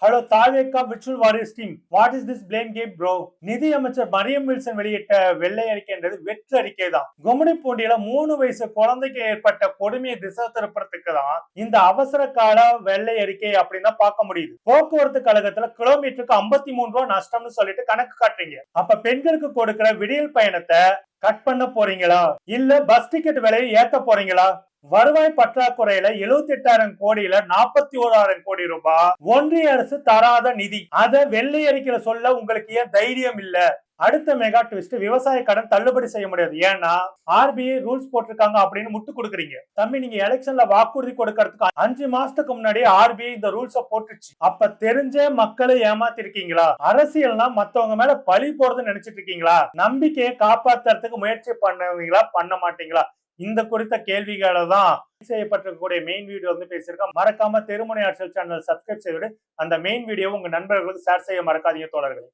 Hello தாவேகா virtual warriors team, what is this blame game bro? நிதி அமைச்சர் Mariam Wilson வெளியிட்ட வெள்ளை அறிக்கைன்றது வெற்று அறிக்கை தான். கும்மிடிப்பூண்டியில 3 வயசு குழந்தைக்கு ஏற்பட்ட கொடுமையை திசை திருப்பறதுக்கு தான் இந்த அவசர கால வெள்ளை அறிக்கை அப்படின்னு தான் பார்க்க முடியுது. போக்குவரத்து கழகத்துல கிலோமீட்டருக்கு 53 ரூபாய் நஷ்டம்னு சொல்லிட்டு கணக்கு காட்டுறீங்க. அப்ப பெண்களுக்கு கொடுக்கிற விடியல் பயணத்தை கட் பண்ண போறீங்களா, இல்ல பஸ் டிக்கெட் விலையை ஏத்த போறீங்களா? வருவாய் பற்றாக்குறையில 78,000 கோடியில 41,000 கோடி ரூபாய் ஒன்றிய அரசு தராத நிதி. அத வெள்ளை அறிக்கையில சொல்ல உங்களுக்கு ஏன் தைரியம் இல்ல? அடுத்த மெகா ட்விஸ்ட், விவசாய கடன் தள்ளுபடி செய்ய முடியாது. ஏன்னா ஆர்பிஐ ரூல்ஸ் போட்டிருக்காங்க அப்படின்னு முட்டு கொடுக்குறீங்க. தம்பி, நீங்க எலெக்ஷன்ல வாக்குறுதி கொடுக்கறதுக்கு 5 மாசத்துக்கு முன்னாடி ஆர்பிஐ இந்த ரூல்ஸ போட்டுச்சு. அப்ப தெரிஞ்சே மக்களை ஏமாத்தி இருக்கீங்களா? அரசியல்னா மத்தவங்க மேல பழி போறதுன்னு நினைச்சிட்டு இருக்கீங்களா? நம்பிக்கையை காப்பாத்துறதுக்கு முயற்சி பண்ணுவீங்களா, பண்ண மாட்டீங்களா? இந்த குறித்த கேள்விகளை தான் செய்யப்பட்டிருக்கக்கூடிய மெயின் வீடியோ வந்து பேசியிருக்கோம். மறக்காம தெருமுனை அரசியல் சேனல் சப்ஸ்கிரைப் செய்து அந்த மெயின் வீடியோ உங்க நண்பர்களுக்கு ஷேர் செய்ய மறக்காதீங்க தோழர்களே.